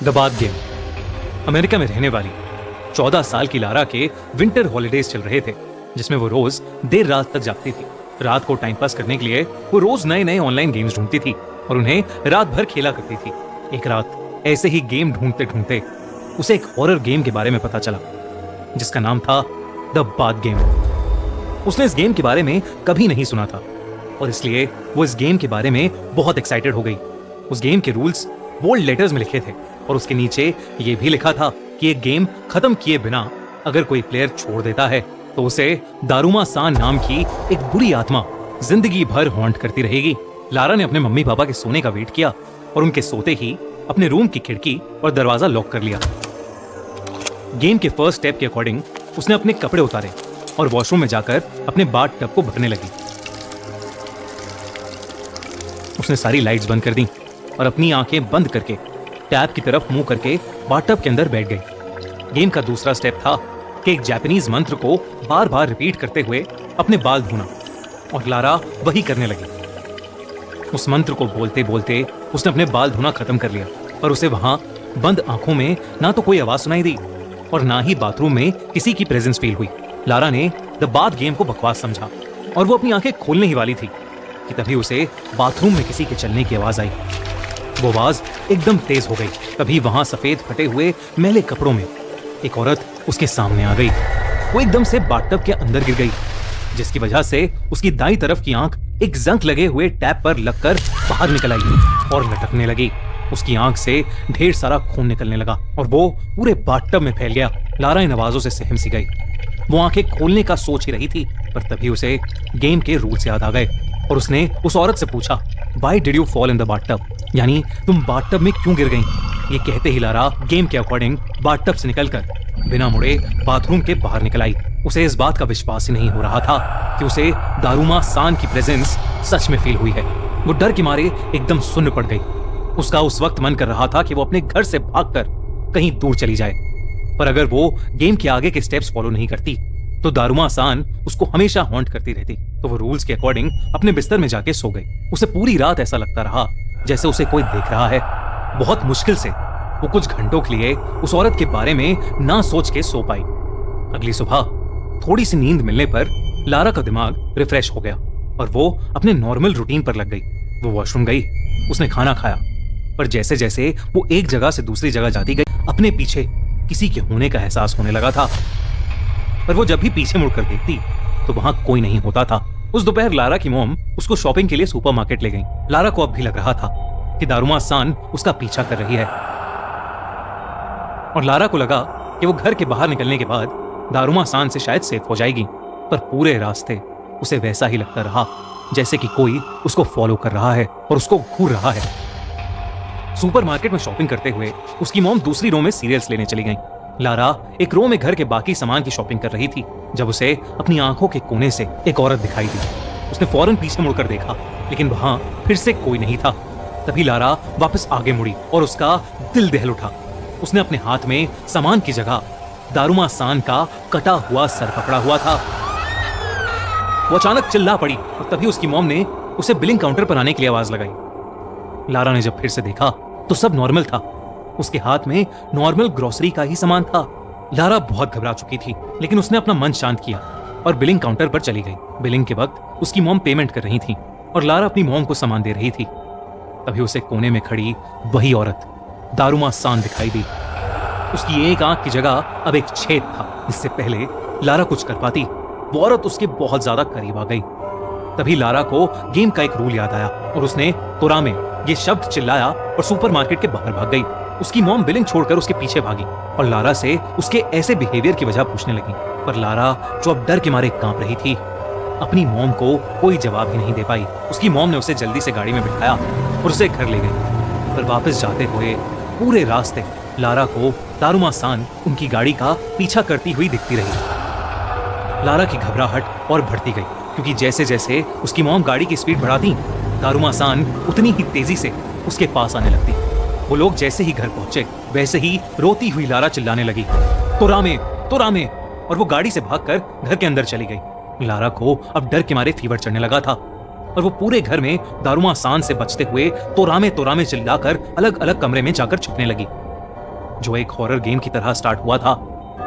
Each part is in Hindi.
The bath game. अमेरिका में रहने वाली 14 साल की लारा के विंटर हॉलिडेज चल रहे थे, जिसमें वो रोज देर रात तक जागती थी। रात को टाइम पास करने के लिए वो रोज नए नए ऑनलाइन गेम्स ढूंढती थी और उन्हें रात भर खेला करती थी। एक रात ऐसे ही गेम ढूंढते ढूंढते उसे एक हॉरर गेम के बारे में पता चला, जिसका नाम था द बाथ गेम। उसने इस गेम के बारे में कभी नहीं सुना था और इसलिए वो इस गेम के बारे में बहुत एक्साइटेड हो गई। उस गेम के रूल्स बोल्ड लेटर्स में लिखे थे और उसके नीचे ये भी लिखा था कि ये गेम खत्म किए बिना अगर कोई प्लेयर छोड़ देता है तो उसे दारुमा सान नाम की एक बुरी आत्मा जिंदगी भर हॉन्ट करती रहेगी। लारा ने अपने मम्मी पापा के सोने का वेट किया और उनके सोते ही अपने रूम की खिड़की और दरवाजा लॉक कर लिया। गेम के फर्स्ट स्टेप के अकॉर्डिंग उसने अपने कपड़े उतारे और वॉशरूम में जाकर अपने बाथ टब को भरने लगी। उसने सारी लाइट्स बंद कर दी और अपनी आंखें बंद करके टैप की तरफ मुंह करके बाथटब के अंदर बैठ गई। गेम का दूसरा स्टेप था कि एक जापानीज मंत्र को बार बार रिपीट करते हुए अपने बाल धोना, और लारा वही करने लगी। उस मंत्र को बोलते बोलते उसने अपने बाल धोना खत्म कर लिया, पर उसे वहां बंद आंखों में ना तो कोई आवाज सुनाई दी और ना ही बाथरूम में किसी की प्रेजेंस फील हुई। लारा ने द बाथ गेम को बकवास समझा और वो अपनी आंखें खोलने ही वाली थी कि तभी उसे बाथरूम में किसी के चलने की आवाज आई। वो आवाज एकदम तेज हो गई। तभी वहां सफेद फटे हुए मैले कपड़ों में एक औरत उसके सामने आ गई। वो एकदम से बाथटब के अंदर गिर गई, जिसकी वजह से उसकी दाईं तरफ की आंख एक जंग लगे हुए टैप पर लगकर बाहर निकल आई और लटकने लगी। उसकी आंख से ढेर सारा खून निकलने लगा और वो पूरे बाथटब में फैल गया। लारा इन आवाजों से सहम सी गई। वो आंखें खोलने का सोच ही रही थी, पर तभी उसे गेम के रूल्स याद आ गए और उसने उस औरत से पूछा, Why did you fall in the bathtub? यानी तुम बाथटब में क्यों गिर गई? ये कहते ही लारा गेम के अकॉर्डिंग बाथटब से निकलकर बिना मुड़े बाथरूम के बाहर निकल आई। उसे इस बात का विश्वास ही नहीं हो रहा था कि उसे दारुमा सान की प्रेजेंस सच में फील हुई है। वो डर के मारे एकदम सुन्न पड़ गई। उसका उस वक्त मन कर रहा था कि वो अपने घर से भागकर कहीं दूर चली जाए, पर अगर वो गेम के आगे के स्टेप्स फॉलो नहीं करती तो दारुमा सान उसको हमेशा हॉन्ट करती रहती। तो वो रूल्स के अकॉर्डिंग अपने बिस्तर में जाके सो गई। उसे पूरी रात ऐसा लगता रहा जैसे उसे कोई देख रहा है। बहुत मुश्किल से वो कुछ घंटों के लिए उस औरत के बारे में ना सोच के सो पाई। अगली सुबह थोड़ी सी नींद मिलने पर लारा का दिमाग रिफ्रेश हो गया और वो अपने नॉर्मल रूटीन पर लग गई। वो वॉशरूम गई, उसने खाना खाया, पर जैसे जैसे वो एक जगह से दूसरी जगह जाती गई अपने पीछे किसी के होने का एहसास होने लगा था। पर वो जब भी पीछे मुड़कर देखती तो वहां कोई नहीं होता था। उस दोपहर लारा की मॉम उसको शॉपिंग के लिए सुपरमार्केट ले गई। लारा को अब भी लग रहा था कि दारुमा सान उसका पीछा कर रही है और लारा को लगा कि वो घर के बाहर निकलने के बाद दारुमा सान से शायद सेफ हो जाएगी, पर पूरे रास्ते उसे वैसा ही लगता रहा जैसे कि कोई उसको फॉलो कर रहा है और उसको घूर रहा है। सुपरमार्केट में शॉपिंग करते हुए उसकी मॉम दूसरी रो में सीरियल्स लेने चली गई। लारा एक रो में घर के बाकी सामान की शॉपिंग कर रही थी जब उसे अपनी आंखों के कोने से एक औरत दिखाई दी। उसने फौरन पीछे मुड़कर देखा, लेकिन वहां फिर से कोई नहीं था। तभी लारा वापस आगे मुड़ी और उसका दिल दहल उठा। उसने अपने हाथ में सामान की जगह दारुमा सान का कटा हुआ सर पकड़ा हुआ था। वो अचानक चिल्ला पड़ी और तभी उसकी मॉम ने उसे बिलिंग काउंटर पर आने के लिए आवाज लगाई। लारा ने जब फिर से देखा तो सब नॉर्मल था। उसके हाथ में नॉर्मल ग्रोसरी का ही सामान था। लारा बहुत घबरा चुकी थी, लेकिन उसने अपना मन शांत किया और बिलिंग काउंटर पर चली गई। बिलिंग के वक्त उसकी मॉम पेमेंट कर रही थी और लारा अपनी मॉम को सामान दे रही थी। तभी उसे कोने में खड़ी वही औरत दारुमा सान दिखाई दी। उसकी एक आंख की जगह अब एक छेद था। इससे पहले लारा कुछ कर पाती, वो औरत उसके बहुत ज्यादा करीब आ गई। तभी लारा को गेम का एक रूल याद आया और उसने तोरामे ये शब्द चिल्लाया और सुपरमार्केट के बाहर भाग गई। उसकी मॉम बिलिंग छोड़कर उसके पीछे भागी और लारा से उसके ऐसे बिहेवियर की वजह पूछने लगी, पर लारा जो अब डर के मारे कांप रही थी, अपनी मॉम को कोई जवाब ही नहीं दे पाई। उसकी मॉम ने उसे जल्दी से गाड़ी में बिठाया और उसे घर ले गई। पर वापस जाते हुए पूरे रास्ते लारा को दारुमा सान उनकी गाड़ी का पीछा करती हुई दिखती रही। लारा की घबराहट और बढ़ती गई, क्योंकि जैसे जैसे उसकी मॉम गाड़ी की स्पीड बढ़ाती, दारुमा सान उतनी ही तेजी से उसके पास आने लगती। वो लोग जैसे ही घर पहुंचे वैसे ही रोती हुई लारा चिल्लाने लगी, तोरामे तोरामे, और वो गाड़ी से भागकर घर के अंदर चली गई। लारा को अब डर के मारे फीवर चढ़ने लगा था और वो पूरे घर में दारुमा सान से बचते हुए तोरामे तोरामे चिल्लाकर अलग अलग कमरे में जाकर छुपने लगी। जो एक हॉरर गेम की तरह स्टार्ट हुआ था,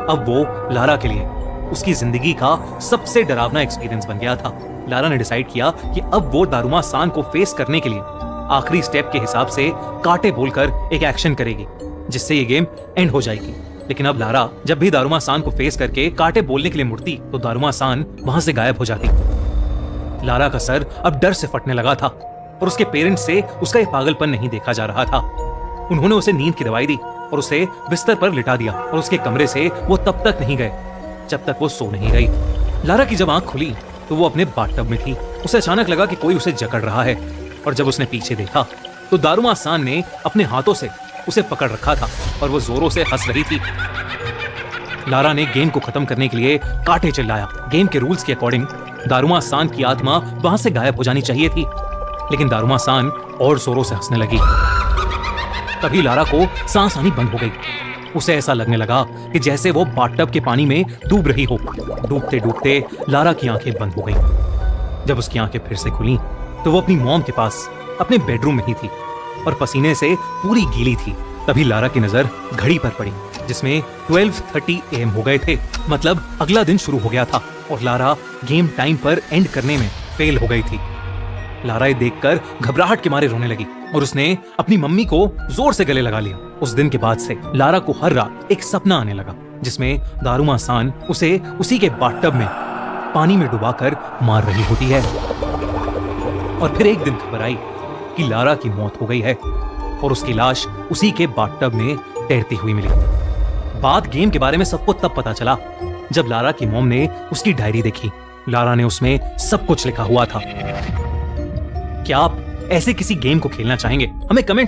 अब वो लारा के लिए उसकी जिंदगी का सबसे डरावना एक्सपीरियंस बन गया था। लारा ने डिसाइड किया कि अब वो दारुमा सान को फेस करने के लिए आखिरी स्टेप के हिसाब से कांटे बोलकर एक एक्शन करेगी, जिससे ये गेम एंड हो जाएगी। लेकिन अब लारा जब भी दारुमा सान को फेस करके कांटे बोलने के लिए मुड़ती तो दारुमा सान वहां से गायब हो जाती। लारा का सर अब डर से फटने लगा था और उसके पेरेंट्स से उसका ये पागलपन नहीं देखा जा रहा था। उन्होंने उसे नींद की दवाई दी और उसे बिस्तर पर लिटा दिया और उसके कमरे से वो तब तक नहीं गए जब तक वो सो नहीं गई। लारा की जब आंख खुली तो वो अपने बाथटब में थी। उसे अचानक लगा कि कोई उसे जकड़ रहा है और जब उसने पीछे देखा तो दारुमा सान ने अपने हाथों से उसे पकड़ रखा था और वो जोरों से हंस रही थी। लारा ने गेम को खत्म करने के लिए कांटे चिल्लाया। गेम के रूल्स के अकॉर्डिंग दारुमा सान की आत्मा वहां से गायब हो जानी चाहिए थी, लेकिन दारुमा सान और जोरों से हंसने लगी। तभी लारा को सांस आनी बंद हो गई। उसे ऐसा लगने लगा कि जैसे वो बाथटब के पानी में डूब रही हो। डूबते डूबते लारा की आंखें बंद हो गईं। जब उसकी आंखें फिर से खुली तो वो अपनी मॉम के पास अपने बेडरूम में ही थी और पसीने से पूरी गीली थी। तभी लारा की नजर घड़ी पर पड़ी जिसमें 12:30 AM हो गए थे। मतलब अगला दिन शुरू हो गया था और लारा गेम टाइम पर एंड करने में फेल हो गई थी। लारा ये देखकर घबराहट के मारे रोने लगी और उसने अपनी मम्मी को जोर से गले लगा लिया। उस दिन के बाद से लारा को हर रात एक सपना आने लगा जिसमें दारुमा सान उसे उसी के बाथटब में पानी में डुबाकर मार रही होती है। और फिर एक दिन खबर आई कि लारा की मौत हो गई है और उसकी लाश उसी के बाथटब में तैरती हुई मिली। बात गेम के बारे में सबको तब पता चला जब लारा की मॉम ने उसकी डायरी देखी। लारा ने उसमें सब कुछ लिखा हुआ था। क्या आप ऐसे किसी गेम को खेलना चाहेंगे? हमें कमेंट